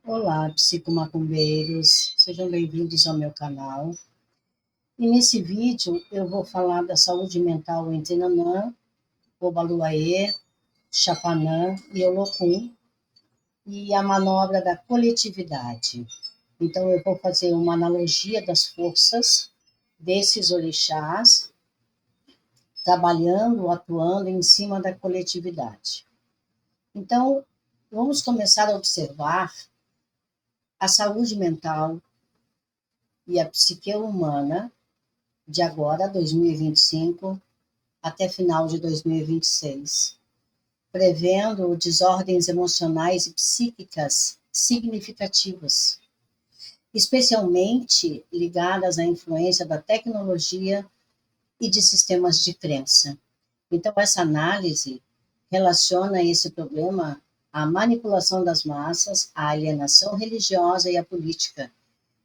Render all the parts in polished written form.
Olá, psicomacumbeiros, sejam bem-vindos ao meu canal. E nesse vídeo eu vou falar da saúde mental em Trinanã, Obaluayê, Chapanã e Olocum e a manobra da coletividade. Então eu vou fazer uma analogia das forças desses orixás trabalhando, atuando em cima da coletividade. Então, vamos começar a observar a saúde mental e a psique humana de agora, 2025, até final de 2026, prevendo desordens emocionais e psíquicas significativas, especialmente ligadas à influência da tecnologia e de sistemas de crença. Então, essa análise relaciona esse problema à manipulação das massas, à alienação religiosa e à política,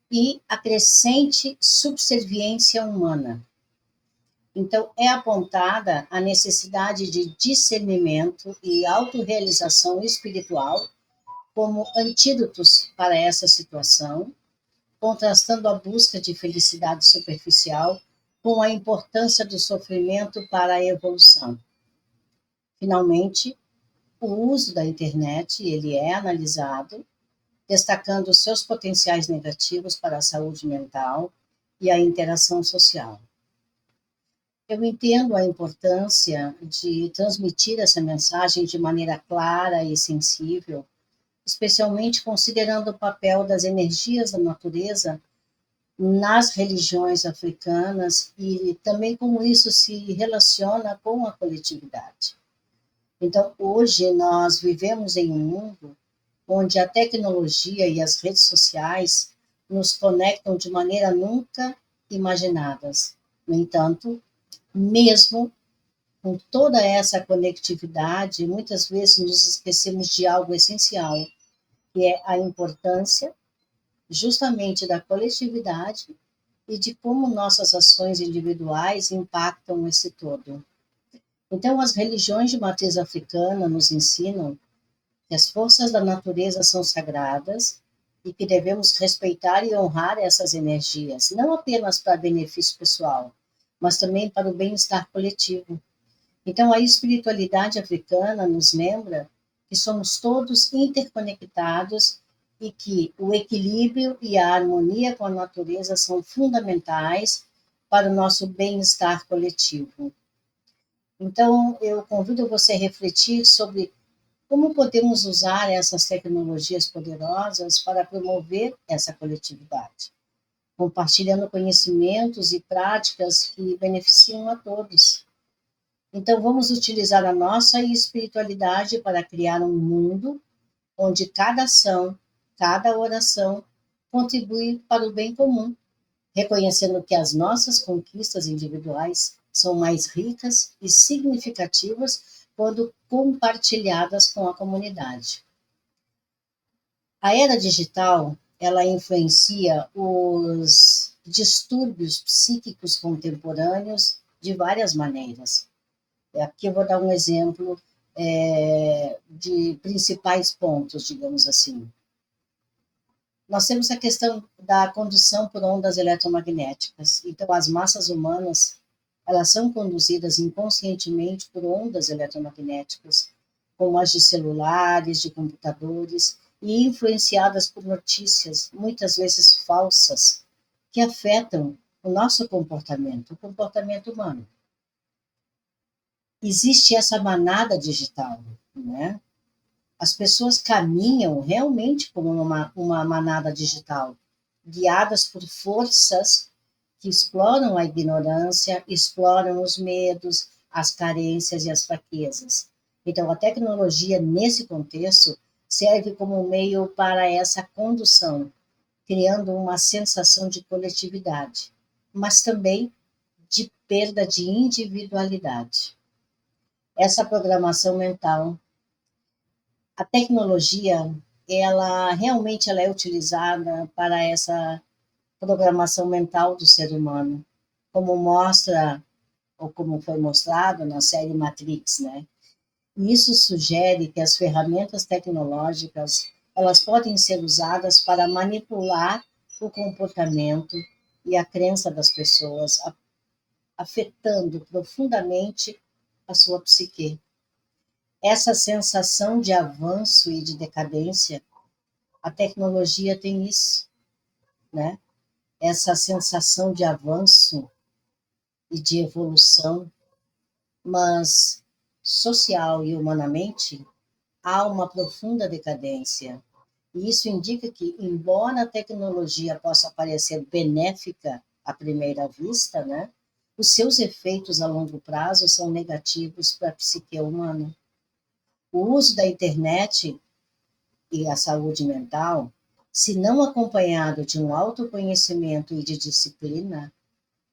e a crescente subserviência humana. Então, é apontada a necessidade de discernimento e autorrealização espiritual como antídotos para essa situação, contrastando a busca de felicidade superficial com a importância do sofrimento para a evolução. Finalmente, o uso da internet, ele é analisado, destacando seus potenciais negativos para a saúde mental e a interação social. Eu entendo a importância de transmitir essa mensagem de maneira clara e sensível, especialmente considerando o papel das energias da natureza nas religiões africanas e também como isso se relaciona com a coletividade. Então, hoje nós vivemos em um mundo onde a tecnologia e as redes sociais nos conectam de maneira nunca imaginadas. No entanto, mesmo com toda essa conectividade, muitas vezes nos esquecemos de algo essencial, que é a importância justamente da coletividade e de como nossas ações individuais impactam esse todo. Então, as religiões de matriz africana nos ensinam que as forças da natureza são sagradas e que devemos respeitar e honrar essas energias, não apenas para benefício pessoal, mas também para o bem-estar coletivo. Então, a espiritualidade africana nos lembra que somos todos interconectados e que o equilíbrio e a harmonia com a natureza são fundamentais para o nosso bem-estar coletivo. Então, eu convido você a refletir sobre como podemos usar essas tecnologias poderosas para promover essa coletividade, compartilhando conhecimentos e práticas que beneficiam a todos. Então, vamos utilizar a nossa espiritualidade para criar um mundo onde cada ação, cada oração contribui para o bem comum, reconhecendo que as nossas conquistas individuais são mais ricas e significativas quando compartilhadas com a comunidade. A era digital, ela influencia os distúrbios psíquicos contemporâneos de várias maneiras. Aqui eu vou dar um exemplo de principais pontos, digamos assim. Nós temos a questão da condução por ondas eletromagnéticas. Então, as massas humanas, elas são conduzidas inconscientemente por ondas eletromagnéticas, como as de celulares, de computadores, e influenciadas por notícias, muitas vezes falsas, que afetam o comportamento humano. Existe essa manada digital, né? As pessoas caminham realmente como uma manada digital, guiadas por forças que exploram a ignorância, exploram os medos, as carências e as fraquezas. Então, a tecnologia, nesse contexto, serve como meio para essa condução, criando uma sensação de coletividade, mas também de perda de individualidade. Essa programação mental, a tecnologia, ela é utilizada para essa programação mental do ser humano, como mostra ou como foi mostrado na série Matrix, né? E isso sugere que as ferramentas tecnológicas, elas podem ser usadas para manipular o comportamento e a crença das pessoas, afetando profundamente a sua psique. Essa sensação de avanço e de decadência, a tecnologia tem isso, né? Essa sensação de avanço e de evolução, mas social e humanamente há uma profunda decadência. E isso indica que, embora a tecnologia possa parecer benéfica à primeira vista, né, os seus efeitos a longo prazo são negativos para a psique humana. O uso da internet e a saúde mental, se não acompanhado de um autoconhecimento e de disciplina,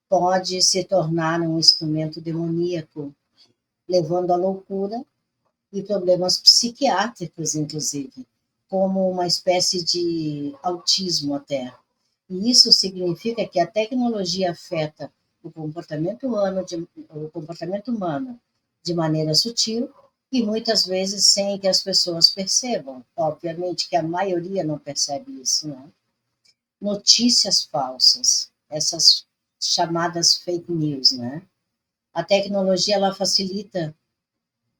pode se tornar um instrumento demoníaco, levando à loucura e problemas psiquiátricos, inclusive, como uma espécie de autismo até. E isso significa que a tecnologia afeta o comportamento humano de maneira sutil e muitas vezes sem que as pessoas percebam. Obviamente que a maioria não percebe isso, né? Notícias falsas, essas chamadas fake news, né? A tecnologia ela facilita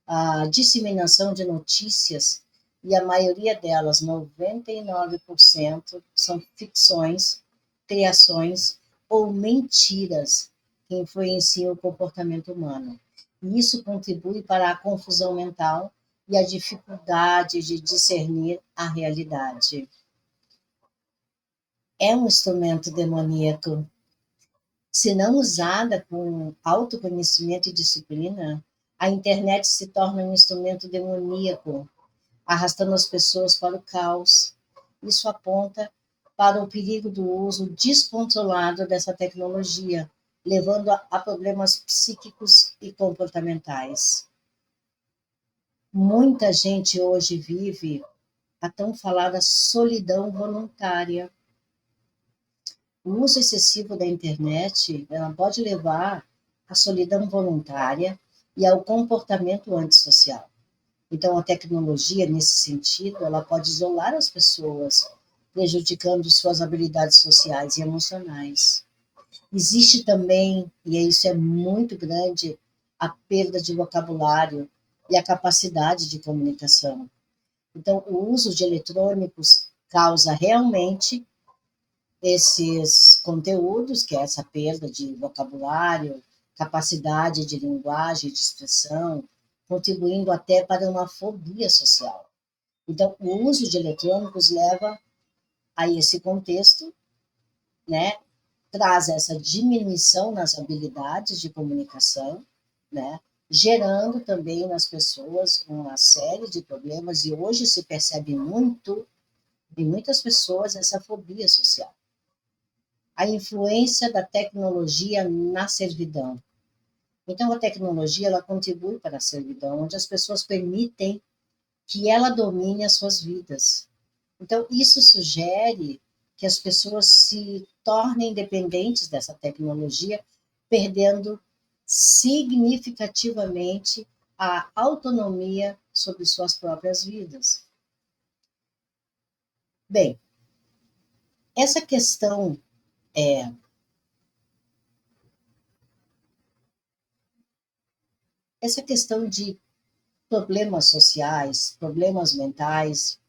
a disseminação de notícias e a maioria delas, 99%, são ficções, criações ou mentiras que influenciam o comportamento humano. E isso contribui para a confusão mental e a dificuldade de discernir a realidade. É um instrumento demoníaco. Se não usada com autoconhecimento e disciplina, a internet se torna um instrumento demoníaco, arrastando as pessoas para o caos. Isso aponta para o perigo do uso descontrolado dessa tecnologia, levando a problemas psíquicos e comportamentais. Muita gente hoje vive a tão falada solidão voluntária. O uso excessivo da internet ela pode levar à solidão voluntária e ao comportamento antissocial. Então, a tecnologia, nesse sentido, ela pode isolar as pessoas, prejudicando suas habilidades sociais e emocionais. Existe também, e isso é muito grande, a perda de vocabulário e a capacidade de comunicação. Então, o uso de eletrônicos causa realmente esses conteúdos, que é essa perda de vocabulário, capacidade de linguagem, de expressão, contribuindo até para uma fobia social. Então, o uso de eletrônicos leva a esse contexto, né? Traz essa diminuição nas habilidades de comunicação, né? Gerando também nas pessoas uma série de problemas, e hoje se percebe muito em muitas pessoas essa fobia social. A influência da tecnologia na servidão. Então, a tecnologia ela contribui para a servidão, onde as pessoas permitem que ela domine as suas vidas. Então, isso sugere que as pessoas se tornem dependentes dessa tecnologia, perdendo significativamente a autonomia sobre suas próprias vidas. Bem, essa questão é essa questão de problemas sociais, problemas mentais,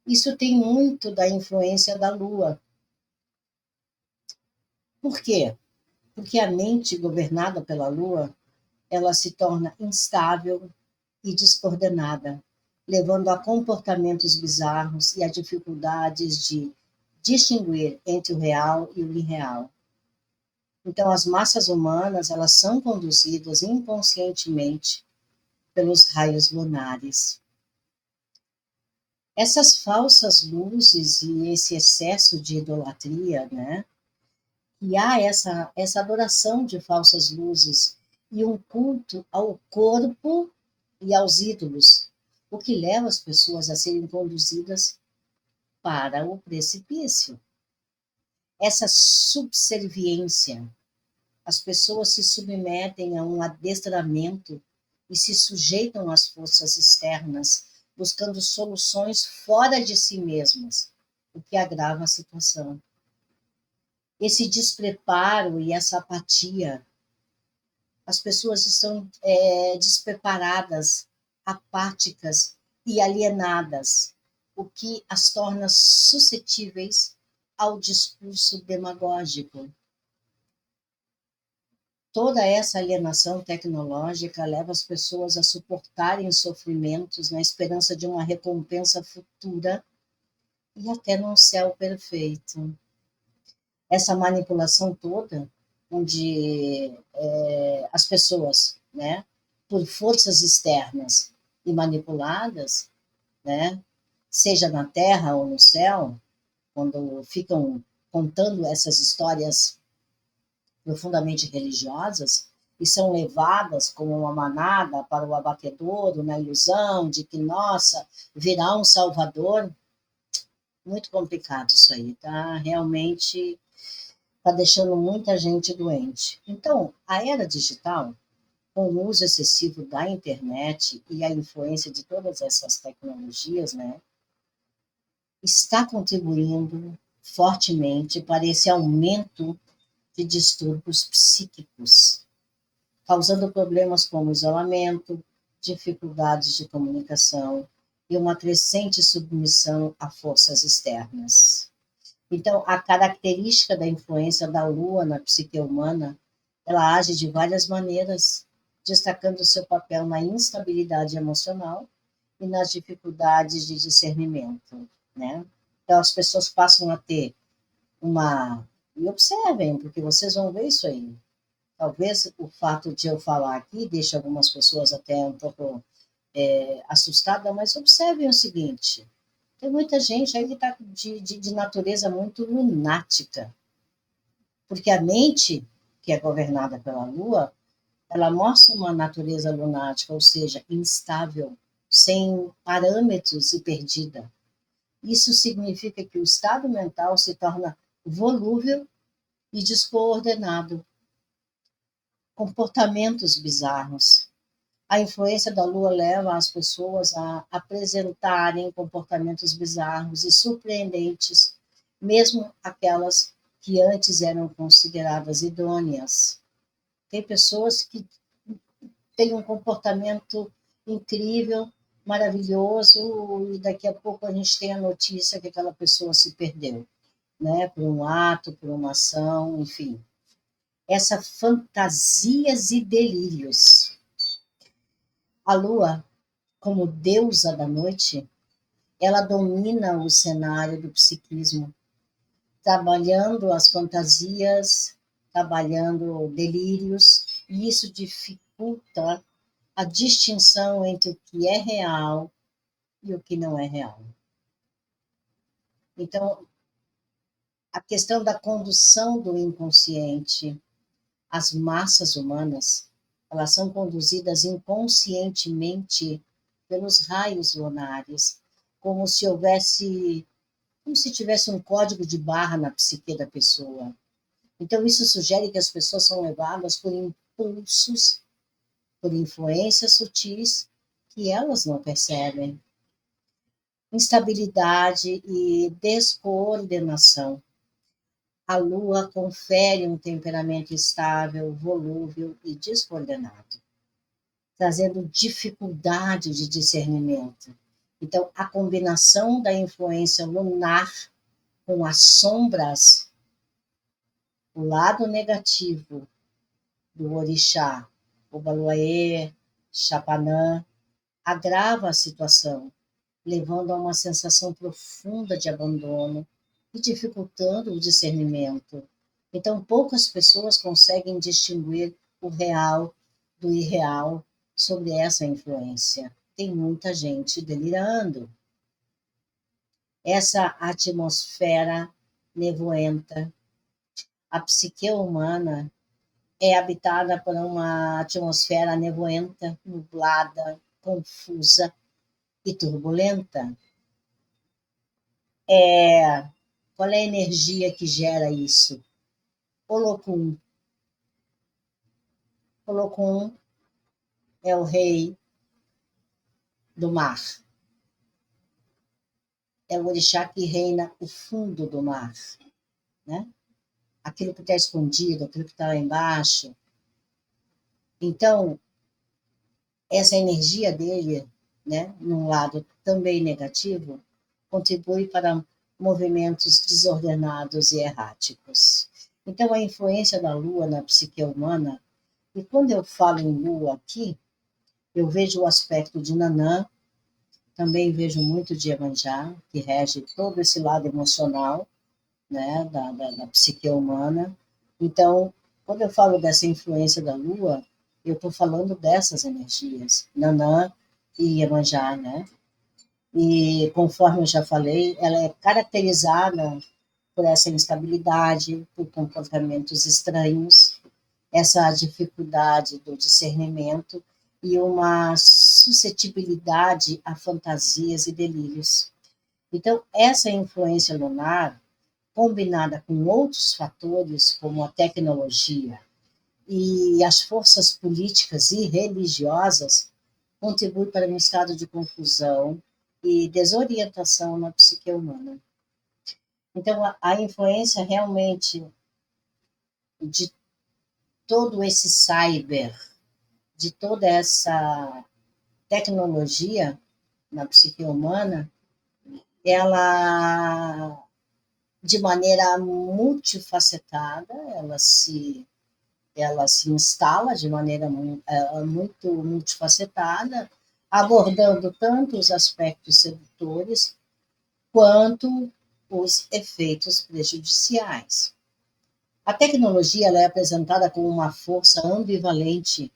isso tem muito da influência da Lua. Por quê? Porque a mente governada pela Lua, ela se torna instável e descoordenada, levando a comportamentos bizarros e a dificuldades de distinguir entre o real e o irreal. Então, as massas humanas, elas são conduzidas inconscientemente pelos raios lunares. Essas falsas luzes e esse excesso de idolatria, né? E há essa adoração de falsas luzes e um culto ao corpo e aos ídolos, o que leva as pessoas a serem conduzidas para o precipício. Essa subserviência, as pessoas se submetem a um adestramento e se sujeitam às forças externas, buscando soluções fora de si mesmas, o que agrava a situação. Esse despreparo e essa apatia, as pessoas estão despreparadas, apáticas e alienadas, o que as torna suscetíveis ao discurso demagógico. Toda essa alienação tecnológica leva as pessoas a suportarem sofrimentos na esperança de uma recompensa futura e até num céu perfeito. Essa manipulação toda, onde as pessoas, né, por forças externas e manipuladas, né, seja na terra ou no céu, quando ficam contando essas histórias profundamente religiosas e são levadas como uma manada para o abatedouro na ilusão de que, nossa, virá um salvador. Muito complicado isso aí, tá? Realmente está deixando muita gente doente. Então, a era digital, com o uso excessivo da internet e a influência de todas essas tecnologias, né, está contribuindo fortemente para esse aumento de distúrbios psíquicos, causando problemas como isolamento, dificuldades de comunicação e uma crescente submissão a forças externas. Então, a característica da influência da Lua na psique humana, ela age de várias maneiras, destacando seu papel na instabilidade emocional e nas dificuldades de discernimento, né? Então, as pessoas passam a ter uma... E observem, porque vocês vão ver isso aí. Talvez o fato de eu falar aqui deixe algumas pessoas até um pouco assustadas, mas observem o seguinte: tem muita gente aí que está de natureza muito lunática, porque a mente, que é governada pela Lua, ela mostra uma natureza lunática, ou seja, instável, sem parâmetros e perdida. Isso significa que o estado mental se torna volúvel e descoordenado, comportamentos bizarros. A influência da Lua leva as pessoas a apresentarem comportamentos bizarros e surpreendentes, mesmo aquelas que antes eram consideradas idôneas. Tem pessoas que têm um comportamento incrível, maravilhoso, e daqui a pouco a gente tem a notícia que aquela pessoa se perdeu, né? Por um ato, por uma ação, enfim. Essa fantasias e delírios. A Lua, como deusa da noite, ela domina o cenário do psiquismo, trabalhando as fantasias, trabalhando delírios, e isso dificulta a distinção entre o que é real e o que não é real. Então, a questão da condução do inconsciente, as massas humanas, elas são conduzidas inconscientemente pelos raios lunares, como se houvesse, como se tivesse um código de barra na psique da pessoa. Então, isso sugere que as pessoas são levadas por impulsos, por influências sutis que elas não percebem. Instabilidade e descoordenação. A Lua confere um temperamento estável, volúvel e descoordenado, trazendo dificuldade de discernimento. Então, a combinação da influência lunar com as sombras, o lado negativo do orixá, Obaluayê, Chapanã, agrava a situação, levando a uma sensação profunda de abandono e dificultando o discernimento. Então, poucas pessoas conseguem distinguir o real do irreal sobre essa influência. Tem muita gente delirando. Essa atmosfera nevoenta, a psique humana é habitada por uma atmosfera nevoenta, nublada, confusa e turbulenta. Qual é a energia que gera isso? Holocum. Holocum é o rei do mar, é o orixá que reina o fundo do mar, né? Aquilo que está escondido, aquilo que está lá embaixo. Então, essa energia dele, né, num lado também negativo, contribui para movimentos desordenados e erráticos. Então, a influência da Lua na psique humana, e quando eu falo em Lua aqui, eu vejo o aspecto de Nanã, também vejo muito de Iemanjá, que rege todo esse lado emocional, né, da psique humana. Então, quando eu falo dessa influência da Lua, eu estou falando dessas energias, Nanã e Iemanjá, né? E, conforme eu já falei, ela é caracterizada por essa instabilidade, por comportamentos estranhos, essa dificuldade do discernimento e uma suscetibilidade a fantasias e delírios. Então, essa influência lunar, combinada com outros fatores, como a tecnologia e as forças políticas e religiosas, contribui para um estado de confusão e desorientação na psique humana. Então, a influência realmente de todo esse cyber, de toda essa tecnologia na psique humana, ela, de maneira multifacetada, ela se instala de maneira muito multifacetada, abordando tanto os aspectos sedutores quanto os efeitos prejudiciais. A tecnologia ela é apresentada como uma força ambivalente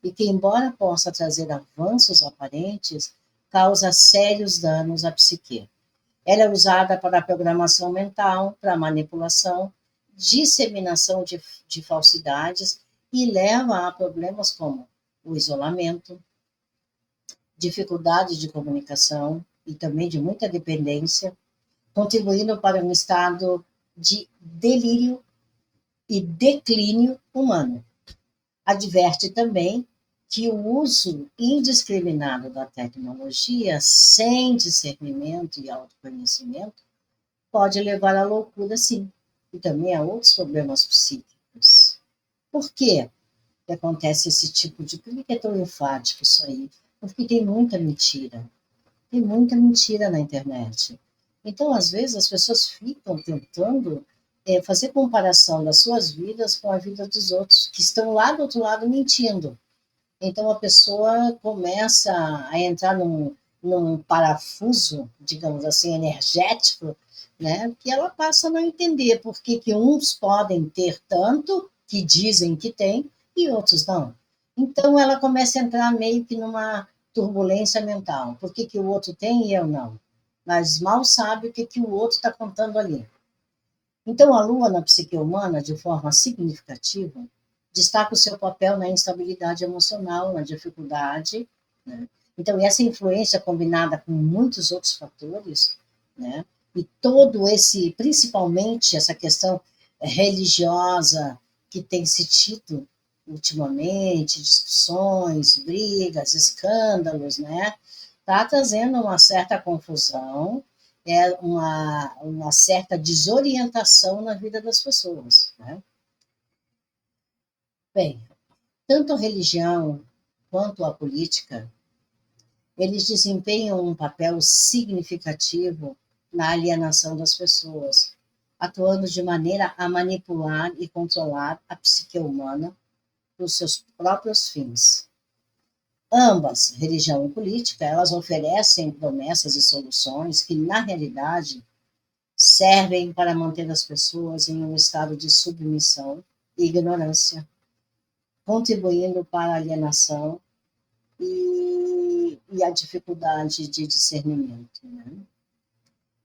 e que, embora possa trazer avanços aparentes, causa sérios danos à psique. Ela é usada para a programação mental, para a manipulação, disseminação de falsidades e leva a problemas como o isolamento, dificuldade de comunicação e também de muita dependência, contribuindo para um estado de delírio e declínio humano. Adverte também que o uso indiscriminado da tecnologia, sem discernimento e autoconhecimento, pode levar à loucura, sim, e também a outros problemas psíquicos. Por quê que acontece esse tipo de... Por que é tão enfático isso aí? Porque tem muita mentira. Tem muita mentira na internet. Então, às vezes, as pessoas ficam tentando fazer comparação das suas vidas com a vida dos outros, que estão lá do outro lado mentindo. Então, a pessoa começa a entrar num parafuso, digamos assim, energético, né, que ela passa a não entender por que, que uns podem ter tanto, que dizem que tem, e outros não. Então, ela começa a entrar meio que numa turbulência mental. Por que, que o outro tem e eu não? Mas mal sabe o que, que o outro está contando ali. Então, a Lua na psique humana, de forma significativa, destaca o seu papel na instabilidade emocional, na dificuldade, né? Então, essa influência combinada com muitos outros fatores, né? E todo esse, principalmente essa questão religiosa que tem se tido ultimamente, discussões, brigas, escândalos, né? Está trazendo uma certa confusão, uma certa desorientação na vida das pessoas, né? Bem, tanto a religião quanto a política, eles desempenham um papel significativo na alienação das pessoas, atuando de maneira a manipular e controlar a psique humana para os seus próprios fins. Ambas, religião e política, elas oferecem promessas e soluções que, na realidade, servem para manter as pessoas em um estado de submissão e ignorância, contribuindo para a alienação e a dificuldade de discernimento, né?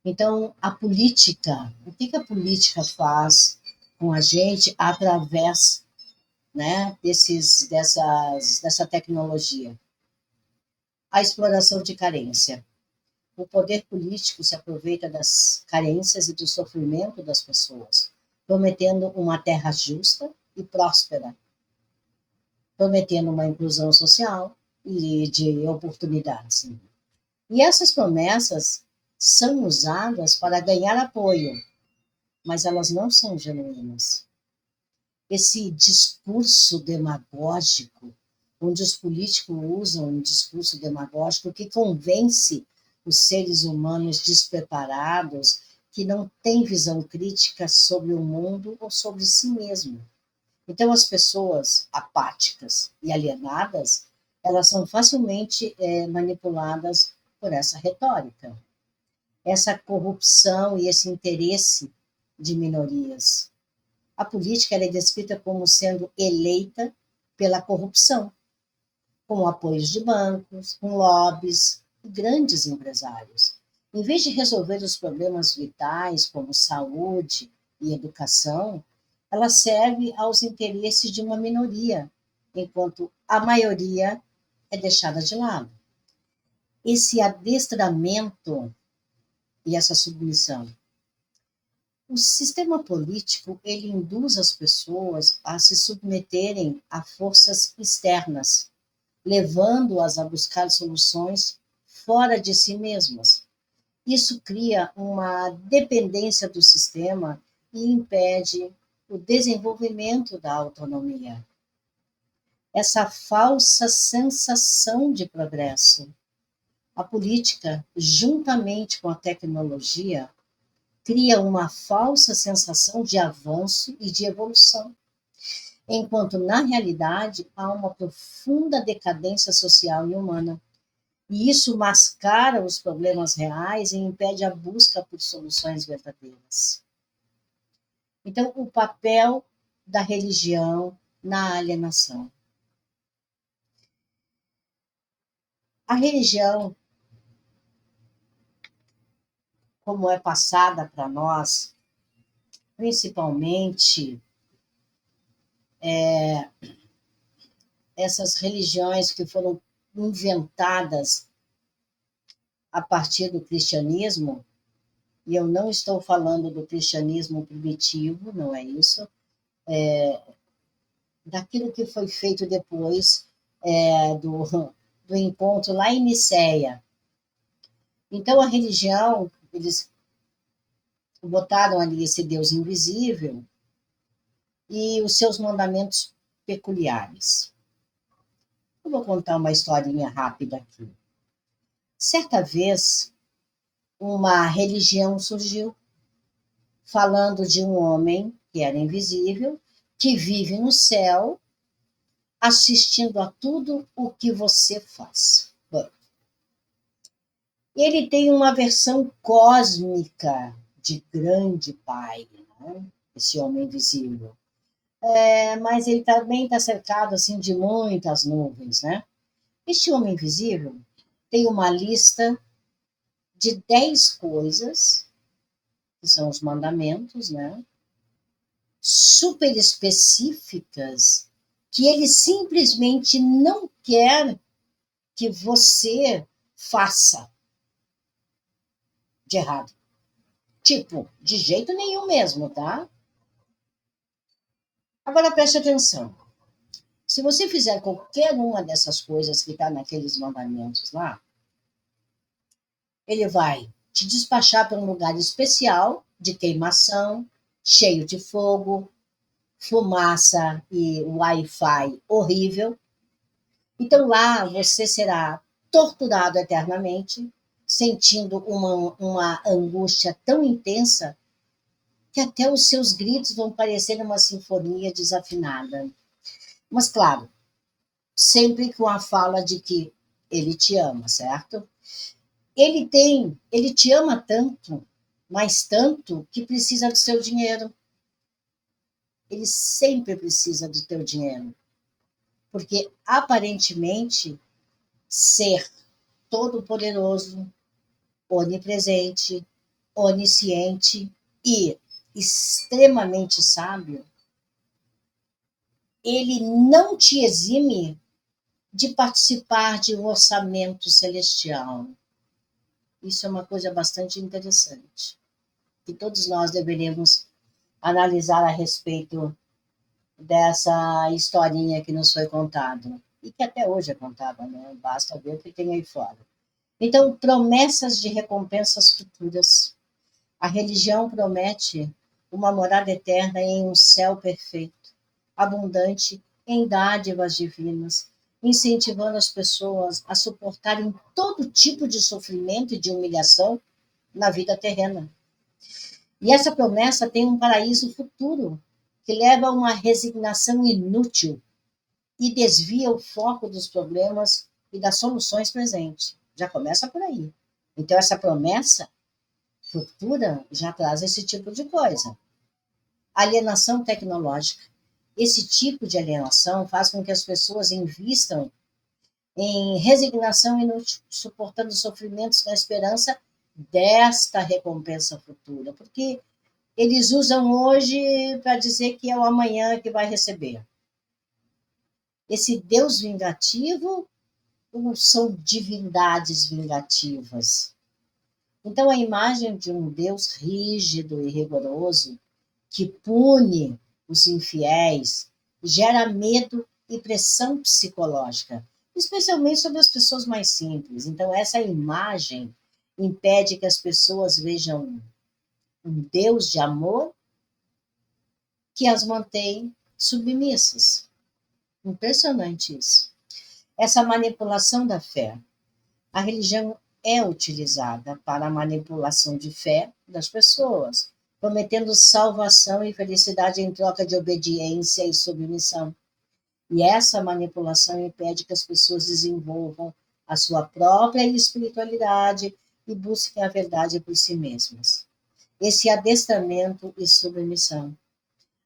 Então, a política, o que que a política faz com a gente através, né, dessa tecnologia? A exploração de carência. O poder político se aproveita das carências e do sofrimento das pessoas, prometendo uma terra justa e próspera, prometendo uma inclusão social, e de oportunidades. E essas promessas são usadas para ganhar apoio, mas elas não são genuínas. Esse discurso demagógico, onde os políticos usam um discurso demagógico que convence os seres humanos despreparados, que não têm visão crítica sobre o mundo ou sobre si mesmo. Então, as pessoas apáticas e alienadas, elas são facilmente manipuladas por essa retórica, essa corrupção e esse interesse de minorias. A política é descrita como sendo eleita pela corrupção, com apoios de bancos, com lobbies e grandes empresários. Em vez de resolver os problemas vitais, como saúde e educação, ela serve aos interesses de uma minoria, enquanto a maioria é deixada de lado. Esse adestramento e essa submissão. O sistema político, ele induz as pessoas a se submeterem a forças externas, levando-as a buscar soluções fora de si mesmas. Isso cria uma dependência do sistema e impede o desenvolvimento da autonomia. Essa falsa sensação de progresso. A política, juntamente com a tecnologia, cria uma falsa sensação de avanço e de evolução, enquanto na realidade há uma profunda decadência social e humana. E isso mascara os problemas reais e impede a busca por soluções verdadeiras. Então, o papel da religião na alienação. A religião, como é passada para nós, principalmente essas religiões que foram inventadas a partir do cristianismo, e eu não estou falando do cristianismo primitivo, não é isso, daquilo que foi feito depois do encontro lá em Nicéia. Então, a religião, eles botaram ali esse Deus invisível e os seus mandamentos peculiares. Eu vou contar uma historinha rápida aqui. Certa vez, uma religião surgiu, falando de um homem que era invisível, que vive no céu, assistindo a tudo o que você faz. Bom, ele tem uma versão cósmica de grande pai, né? Esse homem invisível. Mas ele também está cercado assim, de muitas nuvens. Né? Este homem invisível tem uma lista de 10 coisas, que são os mandamentos, né? Super específicas, que ele simplesmente não quer que você faça de errado. Tipo, de jeito nenhum mesmo, tá? Agora preste atenção. Se você fizer qualquer uma dessas coisas que está naqueles mandamentos lá, ele vai te despachar para um lugar especial de queimação, cheio de fogo, fumaça e Wi-Fi horrível. Então lá você será torturado eternamente, sentindo uma angústia tão intensa que até os seus gritos vão parecer uma sinfonia desafinada. Mas, claro, sempre com a fala de que ele te ama, certo? Ele te ama tanto, mas tanto, que precisa do seu dinheiro. Ele sempre precisa do teu dinheiro. Porque, aparentemente, ser todo-poderoso, onipresente, onisciente e extremamente sábio, ele não te exime de participar de um orçamento celestial. Isso é uma coisa bastante interessante, que todos nós deveríamos analisar a respeito dessa historinha que nos foi contada. e que até hoje é contada, né? Basta ver o que tem aí fora. Então, promessas de recompensas futuras. A religião promete uma morada eterna em um céu perfeito, abundante em dádivas divinas, incentivando as pessoas a suportarem todo tipo de sofrimento e de humilhação na vida terrena. E essa promessa tem um paraíso futuro, que leva a uma resignação inútil e desvia o foco dos problemas e das soluções presentes. Já começa por aí. Então, essa promessa futura já traz esse tipo de coisa. Alienação tecnológica. Esse tipo de alienação faz com que as pessoas invistam em resignação inútil, suportando sofrimentos na esperança desta recompensa futura, porque eles usam hoje para dizer que é o amanhã que vai receber. Esse Deus vingativo ou são divindades vingativas? Então, a imagem de um Deus rígido e rigoroso que pune os infiéis gera medo e pressão psicológica, especialmente sobre as pessoas mais simples. Então, essa imagem impede que as pessoas vejam um Deus de amor que as mantém submissas. Impressionante isso. Essa manipulação da fé. A religião é utilizada para a manipulação de fé das pessoas, prometendo salvação e felicidade em troca de obediência e submissão. E essa manipulação impede que as pessoas desenvolvam a sua própria espiritualidade e busquem a verdade por si mesmas. Esse adestramento e submissão.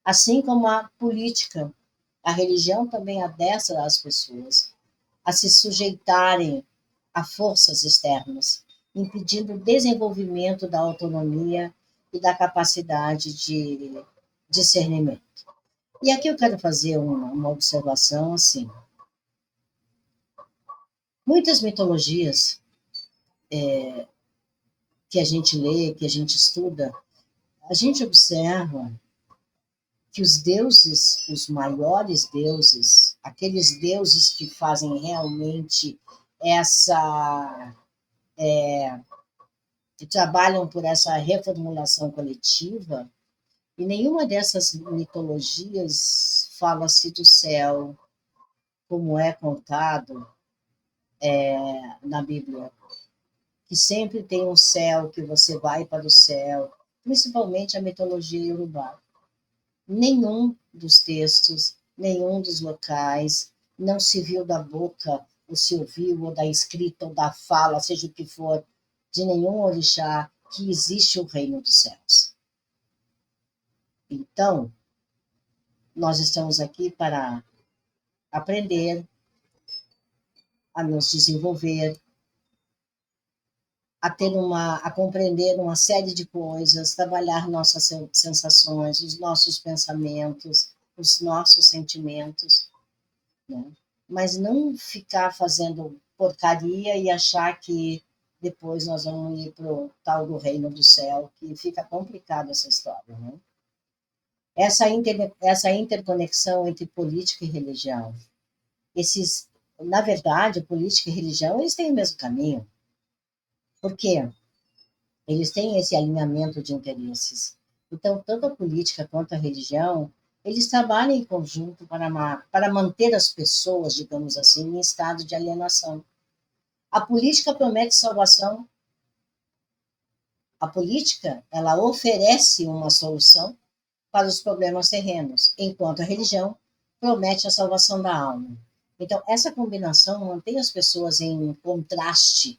Assim como a política, a religião também adestra as pessoas a se sujeitarem a forças externas, impedindo o desenvolvimento da autonomia e da capacidade de discernimento. E aqui eu quero fazer uma observação assim. Muitas mitologias que a gente lê, que a gente estuda, a gente observa que os deuses, os maiores deuses, aqueles deuses que fazem realmente essa que trabalham por essa reformulação coletiva, e nenhuma dessas mitologias fala-se do céu, como é contado na Bíblia, que sempre tem um céu, que você vai para o céu, principalmente a mitologia iorubá. Nenhum dos textos, nenhum dos locais, não se viu da boca, ou se ouviu, ou da escrita, ou da fala, seja o que for, de nenhum orixá, que existe o reino dos céus. Então, nós estamos aqui para aprender a nos desenvolver, a compreender uma série de coisas, trabalhar nossas sensações, os nossos pensamentos, os nossos sentimentos, né? Mas não ficar fazendo porcaria e achar que depois nós vamos ir para o tal do reino do céu, que fica complicado essa história, né? Essa interconexão entre política e religião, na verdade, política e religião, eles têm o mesmo caminho. Por quê? Eles têm esse alinhamento de interesses. Então, tanto a política quanto a religião, eles trabalham em conjunto para manter as pessoas, digamos assim, em estado de alienação. A política promete salvação. A política, ela oferece uma solução para os problemas terrenos, enquanto a religião promete a salvação da alma. Então, essa combinação mantém as pessoas em contraste,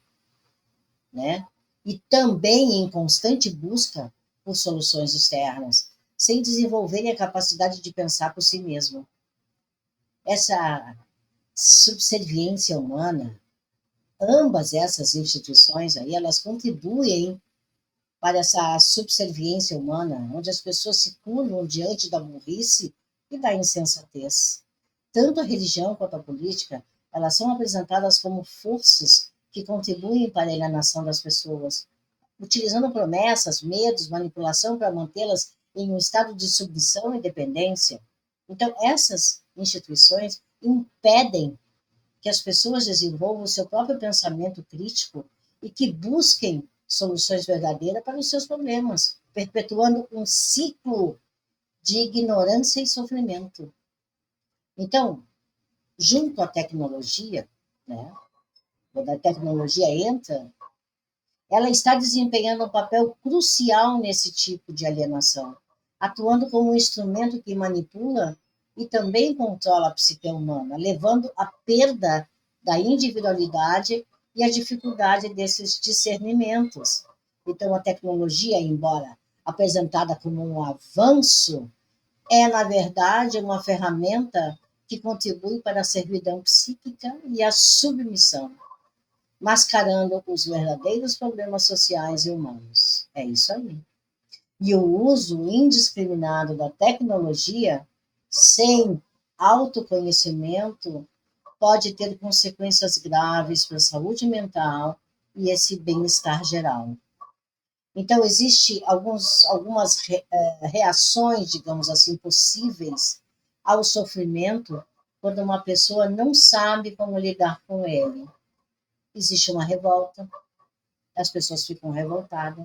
né? E também em constante busca por soluções externas, sem desenvolverem a capacidade de pensar por si mesmo. Essa subserviência humana, ambas essas instituições aí, elas contribuem para essa subserviência humana, onde as pessoas se curvam diante da burrice e da insensatez. Tanto a religião quanto a política, elas são apresentadas como forças que contribuem para a alienação das pessoas, utilizando promessas, medos, manipulação para mantê-las em um estado de submissão e dependência. Então, essas instituições impedem que as pessoas desenvolvam o seu próprio pensamento crítico e que busquem soluções verdadeiras para os seus problemas, perpetuando um ciclo de ignorância e sofrimento. Então, junto à tecnologia, né, quando a tecnologia entra, ela está desempenhando um papel crucial nesse tipo de alienação, atuando como um instrumento que manipula e também controla a psique humana, levando à perda da individualidade e à dificuldade desses discernimentos. Então, a tecnologia, embora apresentada como um avanço, é, na verdade, uma ferramenta que contribui para a servidão psíquica e a submissão, mascarando os verdadeiros problemas sociais e humanos. É isso aí. E o uso indiscriminado da tecnologia, sem autoconhecimento, pode ter consequências graves para a saúde mental e esse bem-estar geral. Então, existem algumas reações, digamos assim, possíveis ao sofrimento quando uma pessoa não sabe como lidar com ele. Existe uma revolta, as pessoas ficam revoltadas.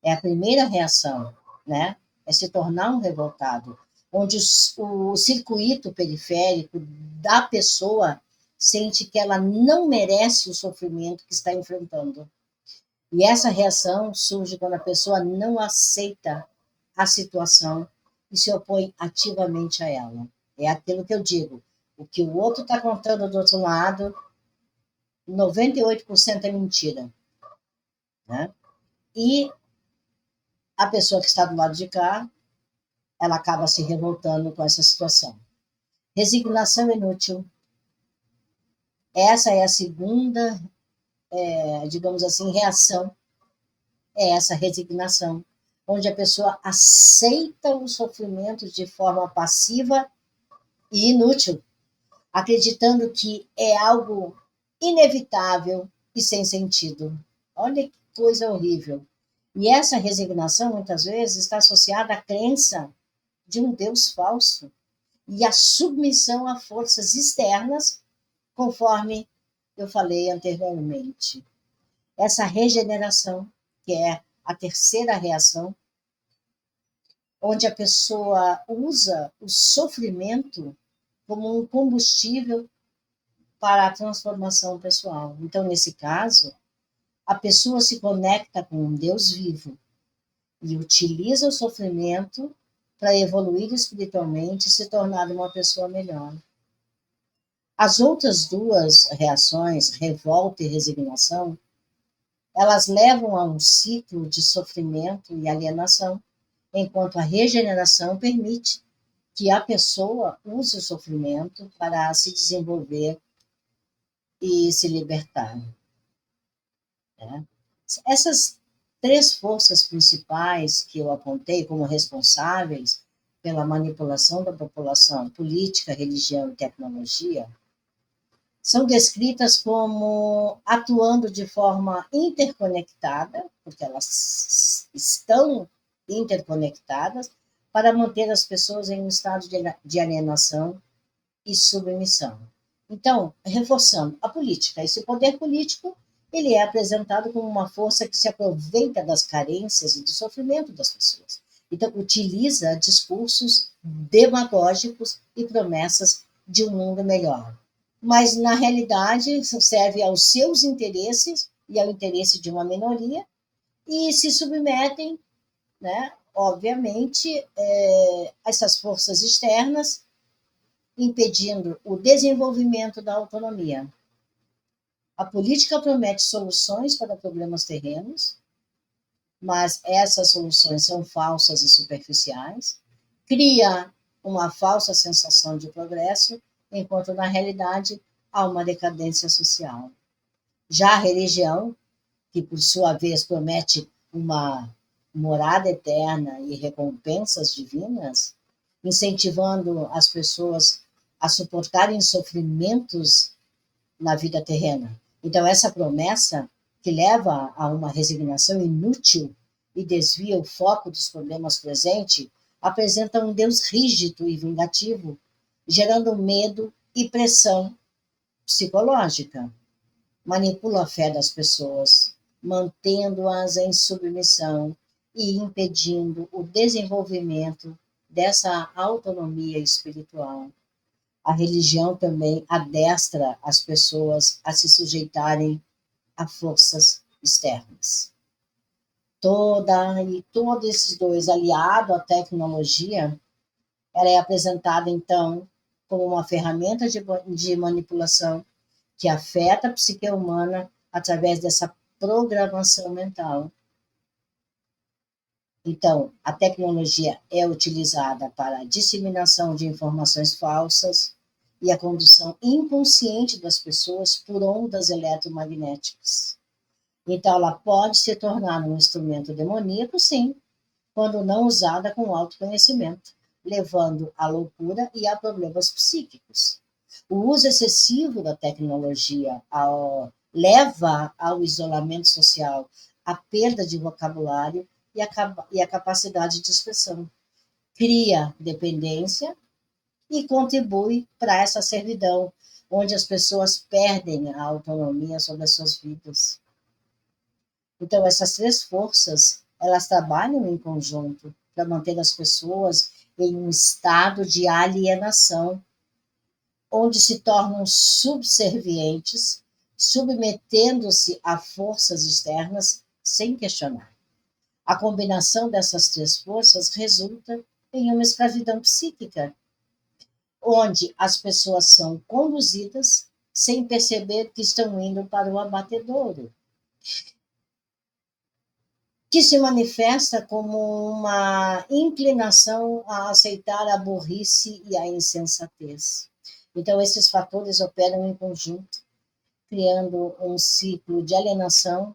É a primeira reação, né? É se tornar um revoltado, onde o circuito periférico da pessoa sente que ela não merece o sofrimento que está enfrentando. E essa reação surge quando a pessoa não aceita a situação e se opõe ativamente a ela. É aquilo que eu digo. O que o outro está contando do outro lado, 98% é mentira. Né? E a pessoa que está do lado de cá, ela acaba se revoltando com essa situação. Resignação inútil. Essa é a segunda, digamos assim, reação. É essa resignação, onde a pessoa aceita o sofrimento de forma passiva e inútil, acreditando que é algo inevitável e sem sentido. Olha que coisa horrível. E essa resignação, muitas vezes, está associada à crença de um Deus falso e à submissão a forças externas, conforme eu falei anteriormente. Essa regeneração, que é a terceira reação, onde a pessoa usa o sofrimento como um combustível para a transformação pessoal. Então, nesse caso, a pessoa se conecta com um Deus vivo e utiliza o sofrimento para evoluir espiritualmente e se tornar uma pessoa melhor. As outras duas reações, revolta e resignação, elas levam a um ciclo de sofrimento e alienação, enquanto a regeneração permite que a pessoa use o sofrimento para se desenvolver e se libertar. Né? Essas três forças principais que eu apontei como responsáveis pela manipulação da população, política, religião e tecnologia, são descritas como atuando de forma interconectada, porque elas estão interconectadas, para manter as pessoas em um estado de alienação e submissão. Então, reforçando a política, esse poder político, ele é apresentado como uma força que se aproveita das carências e do sofrimento das pessoas. Então, utiliza discursos demagógicos e promessas de um mundo melhor. Mas, na realidade, serve aos seus interesses e ao interesse de uma minoria e se submetem, né, obviamente, essas forças externas, impedindo o desenvolvimento da autonomia. A política promete soluções para problemas terrenos, mas essas soluções são falsas e superficiais, cria uma falsa sensação de progresso, enquanto na realidade há uma decadência social. Já a religião, que por sua vez promete uma morada eterna e recompensas divinas, incentivando as pessoas a suportarem sofrimentos na vida terrena. Então, essa promessa, que leva a uma resignação inútil e desvia o foco dos problemas presentes, apresenta um Deus rígido e vingativo, gerando medo e pressão psicológica, manipula a fé das pessoas, mantendo-as em submissão e impedindo o desenvolvimento dessa autonomia espiritual. A religião também adestra as pessoas a se sujeitarem a forças externas. Todos esses dois, aliado à tecnologia, ela é apresentada, então, como uma ferramenta de manipulação que afeta a psique humana através dessa programação mental. Então, a tecnologia é utilizada para a disseminação de informações falsas e a condução inconsciente das pessoas por ondas eletromagnéticas. Então, ela pode se tornar um instrumento demoníaco, sim, quando não usada com autoconhecimento, levando à loucura e a problemas psíquicos. O uso excessivo da tecnologia leva ao isolamento social, à perda de vocabulário e a capacidade de expressão. Cria dependência e contribui para essa servidão, onde as pessoas perdem a autonomia sobre as suas vidas. Então, essas três forças, elas trabalham em conjunto para manter as pessoas em um estado de alienação, onde se tornam subservientes, submetendo-se a forças externas sem questionar. A combinação dessas três forças resulta em uma escravidão psíquica, onde as pessoas são conduzidas sem perceber que estão indo para o abatedouro, que se manifesta como uma inclinação a aceitar a burrice e a insensatez. Então, esses fatores operam em conjunto, criando um ciclo de alienação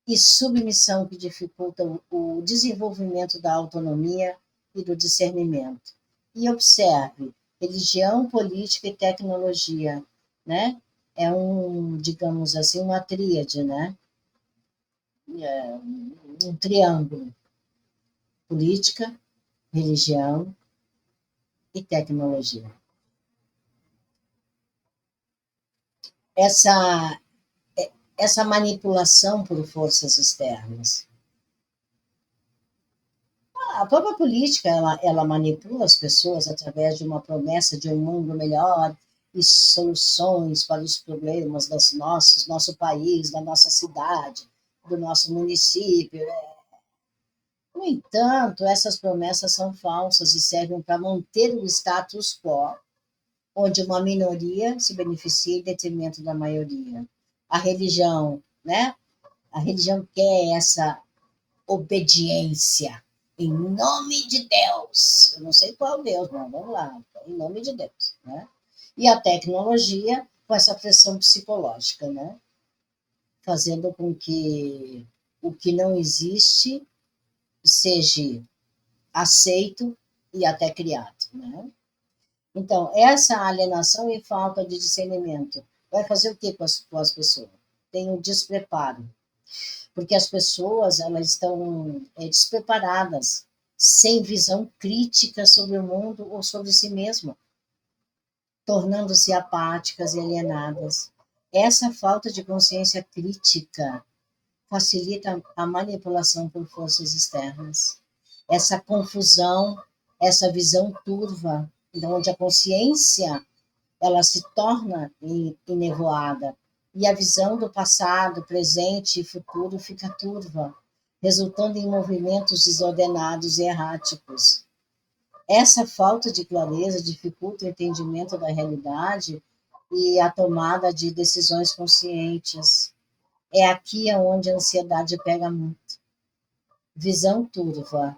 e submissão que dificulta o desenvolvimento da autonomia e do discernimento. E observe, religião, política e tecnologia, né? É digamos assim, uma tríade, né? É um triângulo: política, religião e tecnologia. Essa, essa manipulação por forças externas. A própria política, ela manipula as pessoas através de uma promessa de um mundo melhor e soluções para os problemas nosso país, da nossa cidade, do nosso município. No entanto, essas promessas são falsas e servem para manter o status quo, onde uma minoria se beneficia em detrimento da maioria. A religião, né? A religião quer essa obediência em nome de Deus. Eu não sei qual Deus, não, vamos lá, em nome de Deus, né? E a tecnologia com essa pressão psicológica, né? Fazendo com que o que não existe seja aceito e até criado, né? Então, essa alienação e falta de discernimento vai fazer o que com as pessoas? Tem um despreparo, porque as pessoas elas estão despreparadas, sem visão crítica sobre o mundo ou sobre si mesma, tornando-se apáticas e alienadas. Essa falta de consciência crítica facilita a manipulação por forças externas. Essa confusão, essa visão turva, onde a consciência ela se torna enevoada e a visão do passado, presente e futuro fica turva, resultando em movimentos desordenados e erráticos. Essa falta de clareza dificulta o entendimento da realidade e a tomada de decisões conscientes. É aqui onde a ansiedade pega muito. Visão turva,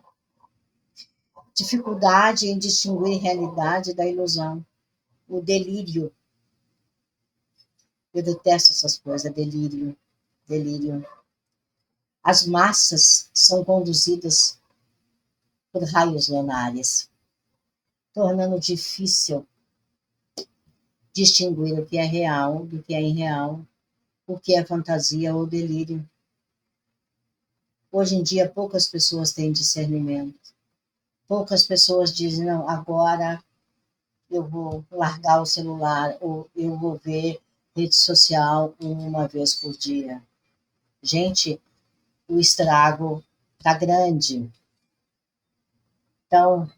dificuldade em distinguir realidade da ilusão, o delírio. Eu detesto essas coisas, delírio, delírio. As massas são conduzidas por raios lunares, tornando difícil distinguir o que é real do que é irreal, o que é fantasia ou delírio. Hoje em dia, poucas pessoas têm discernimento. Poucas pessoas dizem, não, agora eu vou largar o celular, ou eu vou ver rede social uma vez por dia. Gente, o estrago tá grande. Então,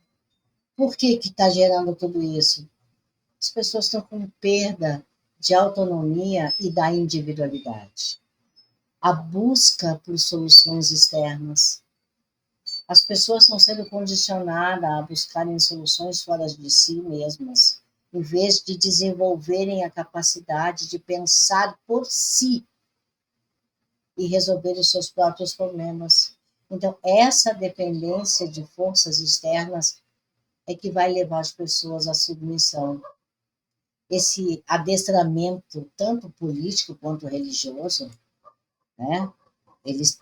por que que está gerando tudo isso? As pessoas estão com perda de autonomia e da individualidade. A busca por soluções externas. As pessoas estão sendo condicionadas a buscarem soluções fora de si mesmas, em vez de desenvolverem a capacidade de pensar por si e resolver os seus próprios problemas. Então, essa dependência de forças externas é que vai levar as pessoas à submissão. Esse adestramento, tanto político quanto religioso, né? Eles,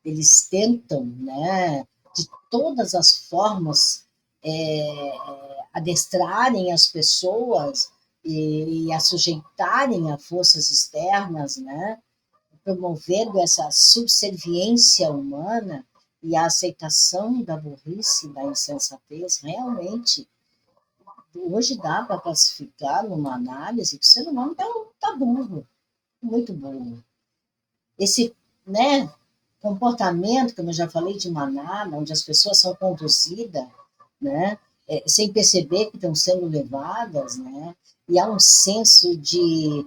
eles tentam, né, de todas as formas, adestrarem as pessoas e a sujeitarem a forças externas, né, promovendo essa subserviência humana e a aceitação da burrice, da insensatez. Realmente, hoje dá para classificar numa análise que o ser humano está burro, muito burro. Esse, né, comportamento, como eu já falei, de manada, onde as pessoas são conduzidas, né, sem perceber que estão sendo levadas, né, e há um senso de,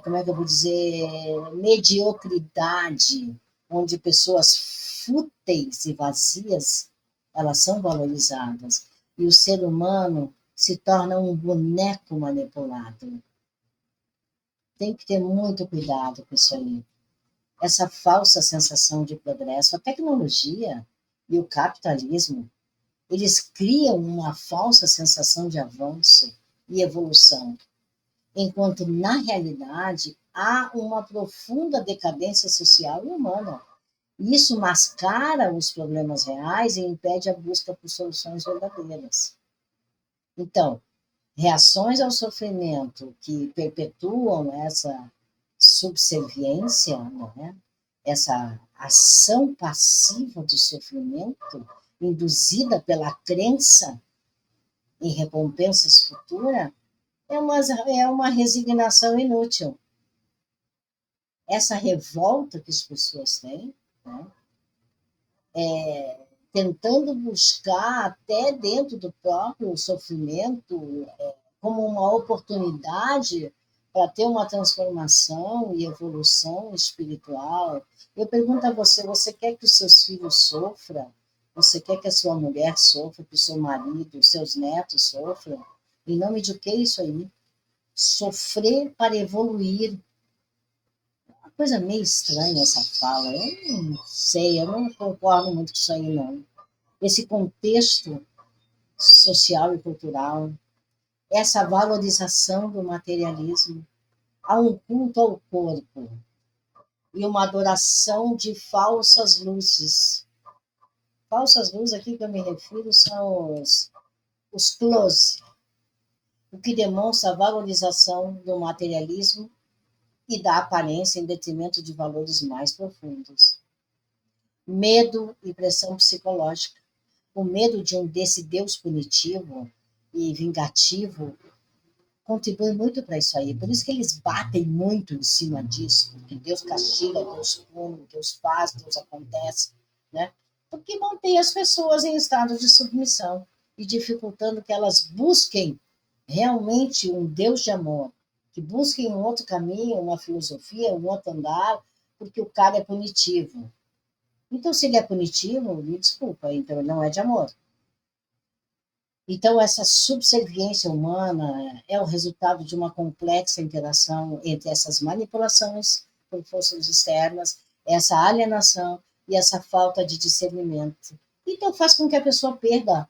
como é que eu vou dizer, mediocridade, onde pessoas fúteis e vazias, elas são valorizadas, e o ser humano se torna um boneco manipulado. Tem que ter muito cuidado com isso aí. Essa falsa sensação de progresso, a tecnologia e o capitalismo, eles criam uma falsa sensação de avanço e evolução, enquanto na realidade há uma profunda decadência social e humana. Isso mascara os problemas reais e impede a busca por soluções verdadeiras. Então, reações ao sofrimento que perpetuam essa subserviência, né? Essa ação passiva do sofrimento, induzida pela crença em recompensas futuras, é uma resignação inútil. Essa revolta que as pessoas têm, né? Tentando buscar até dentro do próprio sofrimento como uma oportunidade para ter uma transformação e evolução espiritual. Eu pergunto a você, você quer que os seus filhos sofram? Você quer que a sua mulher sofra, que o seu marido, os seus netos sofram? Em nome de que isso aí? Sofrer para evoluir. Uma coisa meio estranha essa fala. Eu não sei, eu não concordo muito com isso aí, não. Esse contexto social e cultural, essa valorização do materialismo, há um culto ao corpo e uma adoração de falsas luzes. Falsas luzes aqui que eu me refiro são os close, o que demonstra a valorização do materialismo e da aparência em detrimento de valores mais profundos. Medo e pressão psicológica. O medo desse Deus punitivo e vingativo contribui muito para isso aí. Por isso que eles batem muito em cima disso, porque Deus castiga, Deus pune, Deus faz, Deus acontece, né? Porque mantém as pessoas em estado de submissão e dificultando que elas busquem realmente um Deus de amor, que busquem um outro caminho, uma filosofia, um outro andar, porque o cara é punitivo. Então, se ele é punitivo, me desculpa, então ele não é de amor. Então, essa subserviência humana é o resultado de uma complexa interação entre essas manipulações por forças externas, essa alienação e essa falta de discernimento. Então, faz com que a pessoa perda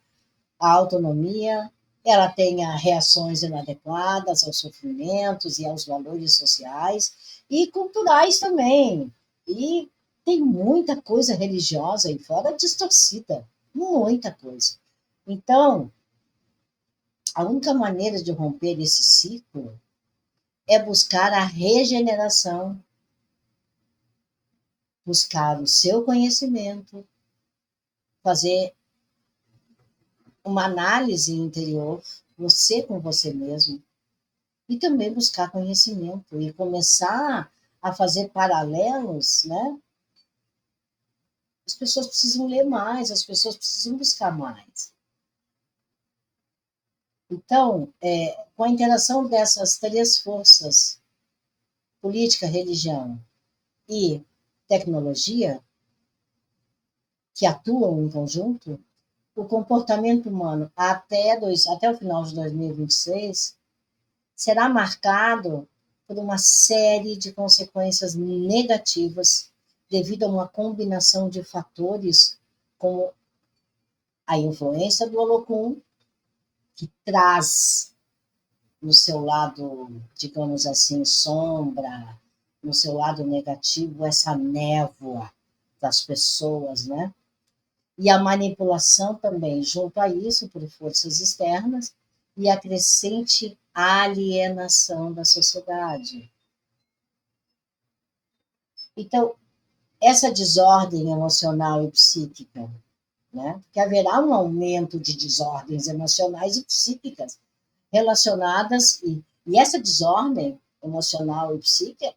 a autonomia, ela tenha reações inadequadas aos sofrimentos e aos valores sociais e culturais também. E tem muita coisa religiosa aí fora distorcida, muita coisa. Então, a única maneira de romper esse ciclo é buscar a regeneração, buscar o seu conhecimento, fazer uma análise interior, você com você mesmo, e também buscar conhecimento e começar a fazer paralelos, né? As pessoas precisam ler mais, as pessoas precisam buscar mais. Então, com a interação dessas três forças, política, religião e tecnologia, que atuam em conjunto, o comportamento humano até o final de 2026 será marcado por uma série de consequências negativas devido a uma combinação de fatores como a influência do Holocum, que traz no seu lado, digamos assim, sombra, no seu lado negativo, essa névoa das pessoas, né? E a manipulação também, junto a isso, por forças externas, e a crescente alienação da sociedade. Então, essa desordem emocional e psíquica, né? Que haverá um aumento de desordens emocionais e psíquicas relacionadas, e essa desordem emocional e psíquica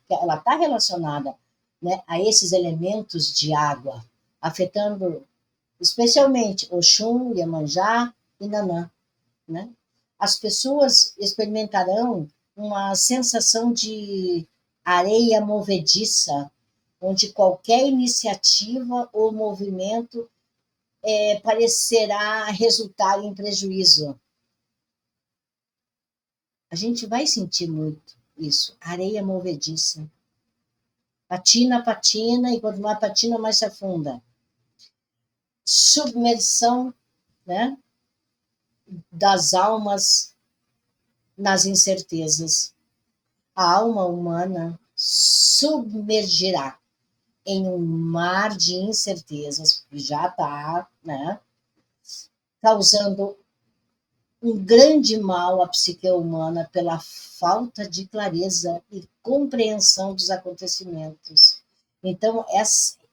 ela está relacionada, né, a esses elementos de água, afetando especialmente Oxum, Iemanjá e Nanã, né? As pessoas experimentarão uma sensação de areia movediça, onde qualquer iniciativa ou movimento parecerá resultar em prejuízo. A gente vai sentir muito isso, areia movediça. Patina, patina, e quanto mais patina, mais se afunda. Submersão, né, das almas nas incertezas. A alma humana submergirá em um mar de incertezas, que já está, né, causando um grande mal à psique humana pela falta de clareza e compreensão dos acontecimentos. Então,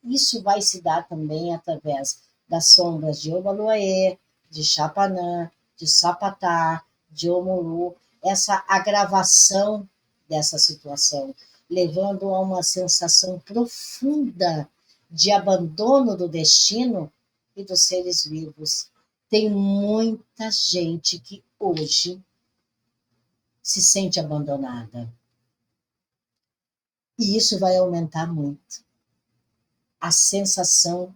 isso vai se dar também através das sombras de Obaluaê, de Chapanã, de Sapatá, de Omulu, essa agravação dessa situação, levando a uma sensação profunda de abandono do destino e dos seres vivos. Tem muita gente que hoje se sente abandonada. E isso vai aumentar muito a sensação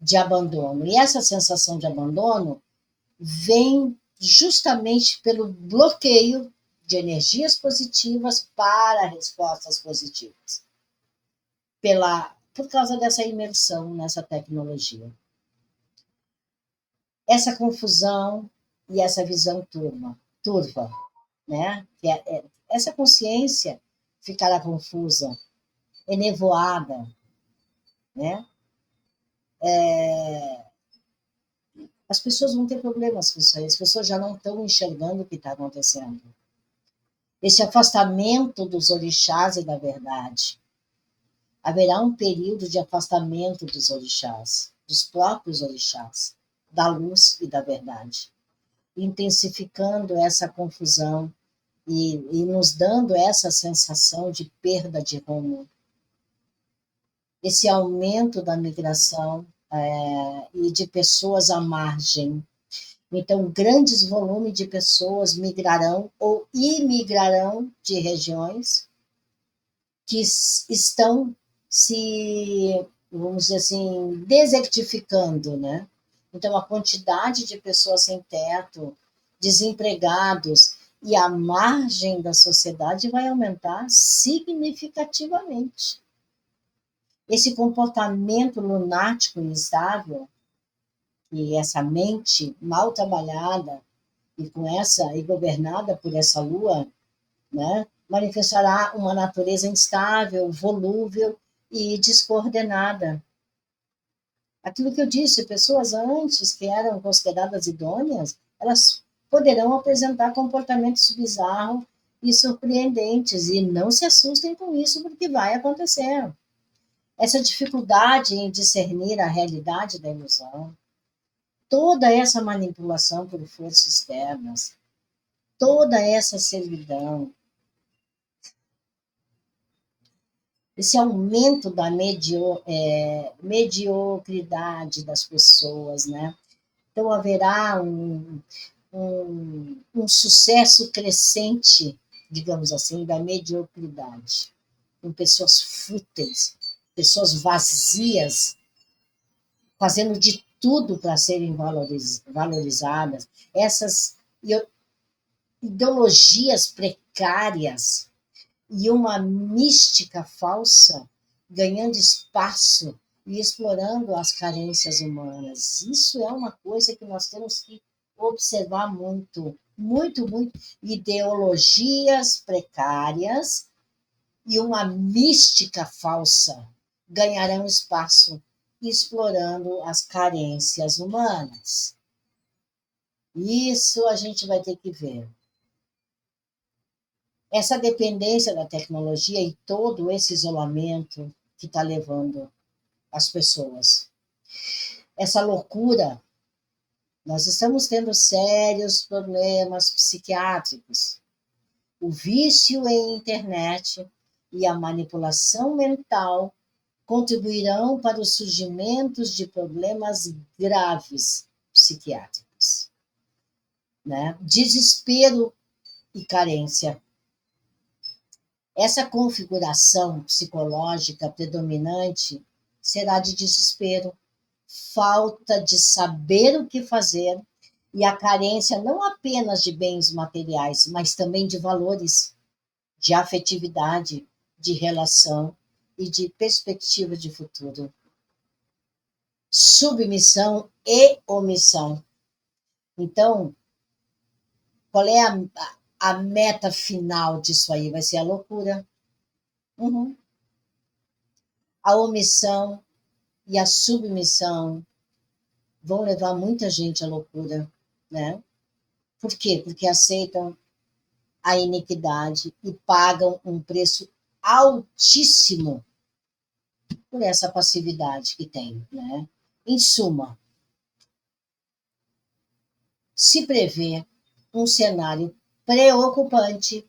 de abandono. E essa sensação de abandono vem justamente pelo bloqueio de energias positivas para respostas positivas, por causa dessa imersão nessa tecnologia. Essa confusão e essa visão turva, né? Essa consciência ficará confusa, enevoada, né? As pessoas vão ter problemas com isso aí, as pessoas já não estão enxergando o que está acontecendo. Esse afastamento dos orixás e da verdade. Haverá um período de afastamento dos orixás, dos próprios orixás, da luz e da verdade, intensificando essa confusão e nos dando essa sensação de perda de rumo. Esse aumento da migração e de pessoas à margem. Então, grandes volumes de pessoas migrarão ou imigrarão de regiões que estão se, vamos dizer assim, desertificando, né? Então, a quantidade de pessoas sem teto, desempregados e à margem da sociedade vai aumentar significativamente. Esse comportamento lunático e instável, e essa mente mal trabalhada e governada por essa lua, né, manifestará uma natureza instável, volúvel e descoordenada. Aquilo que eu disse, pessoas antes que eram consideradas idôneas, elas poderão apresentar comportamentos bizarros e surpreendentes, e não se assustem com isso, porque vai acontecer. Essa dificuldade em discernir a realidade da ilusão, toda essa manipulação por forças externas, toda essa servidão, esse aumento da mediocridade das pessoas, né? Então haverá um sucesso crescente, digamos assim, da mediocridade, com pessoas fúteis, pessoas vazias, fazendo de tudo para serem valorizadas. Essas ideologias precárias e uma mística falsa ganhando espaço e explorando as carências humanas. Isso é uma coisa que nós temos que observar muito, muito, muito. Ideologias precárias e uma mística falsa ganharão espaço explorando as carências humanas. Isso a gente vai ter que ver. Essa dependência da tecnologia e todo esse isolamento que está levando as pessoas. Essa loucura, nós estamos tendo sérios problemas psiquiátricos. O vício em internet e a manipulação mental contribuirão para o surgimento de problemas graves psiquiátricos, né? Desespero e carência. Essa configuração psicológica predominante será de desespero, falta de saber o que fazer e a carência não apenas de bens materiais, mas também de valores, de afetividade, de relação e de perspectiva de futuro. Submissão e omissão. Então, qual é a meta final disso aí? Vai ser a loucura. Uhum. A omissão e a submissão vão levar muita gente à loucura, né? Por quê? Porque aceitam a iniquidade e pagam um preço altíssimo por essa passividade que tem, né? Em suma, se prevê um cenário preocupante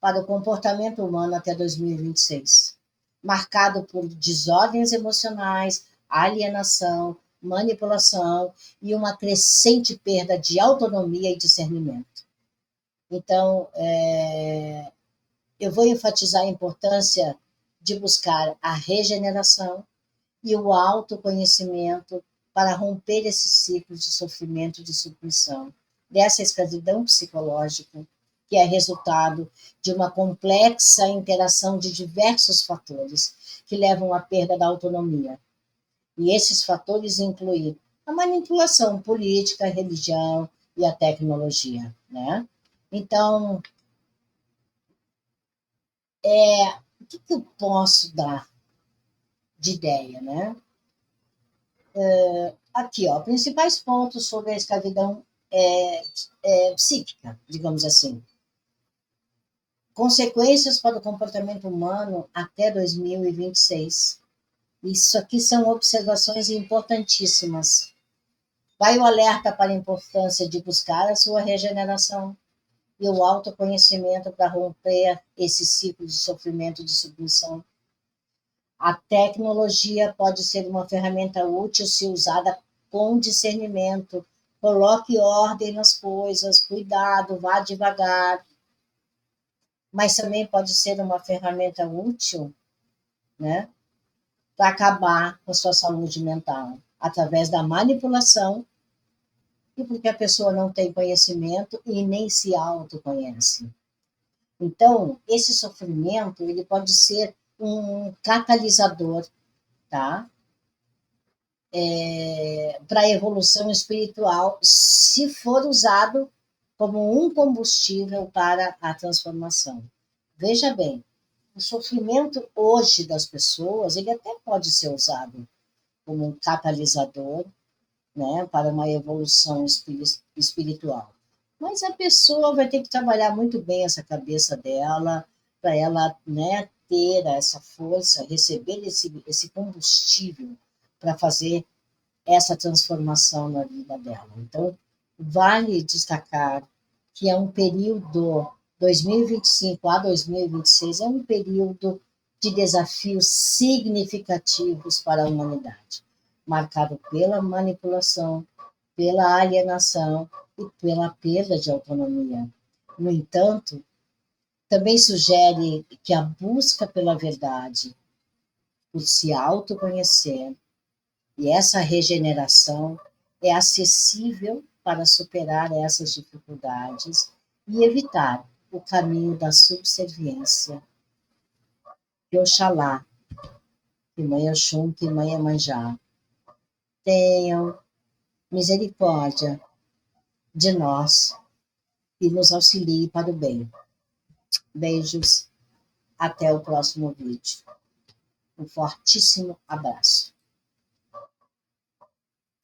para o comportamento humano até 2026, marcado por desordens emocionais, alienação, manipulação e uma crescente perda de autonomia e discernimento. Então, eu vou enfatizar a importância de buscar a regeneração e o autoconhecimento para romper esses ciclos de sofrimento e de submissão, dessa escravidão psicológica, que é resultado de uma complexa interação de diversos fatores que levam à perda da autonomia. E esses fatores incluem a manipulação política, a religião e a tecnologia, né? Então, o que eu posso dar de ideia, né? Aqui, ó, principais pontos sobre a escravidão psíquica, digamos assim. Consequências para o comportamento humano até 2026. Isso aqui são observações importantíssimas. Vai o alerta para a importância de buscar a sua regeneração e o autoconhecimento para romper esse ciclo de sofrimento e de submissão. A tecnologia pode ser uma ferramenta útil se usada com discernimento. Coloque ordem nas coisas, cuidado, vá devagar. Mas também pode ser uma ferramenta útil, né, para acabar com a sua saúde mental, através da manipulação e porque a pessoa não tem conhecimento e nem se autoconhece. Então, esse sofrimento, ele pode ser um catalisador, tá? Para a evolução espiritual, se for usado como um combustível para a transformação. Veja bem, o sofrimento hoje das pessoas, ele até pode ser usado como um catalisador, né, para uma evolução espiritual. Mas a pessoa vai ter que trabalhar muito bem essa cabeça dela, para ela, né, ter essa força, receber esse combustível para fazer essa transformação na vida dela. Então, vale destacar que é um período 2025 a 2026, é um período de desafios significativos para a humanidade, marcado pela manipulação, pela alienação e pela perda de autonomia. No entanto, também sugere que a busca pela verdade, por se autoconhecer, e essa regeneração é acessível para superar essas dificuldades e evitar o caminho da subserviência. Que Oxalá, que Mãe Oxum, que Mãe Iemanjá tenham misericórdia de nós e nos auxilie para o bem. Beijos, até o próximo vídeo. Um fortíssimo abraço.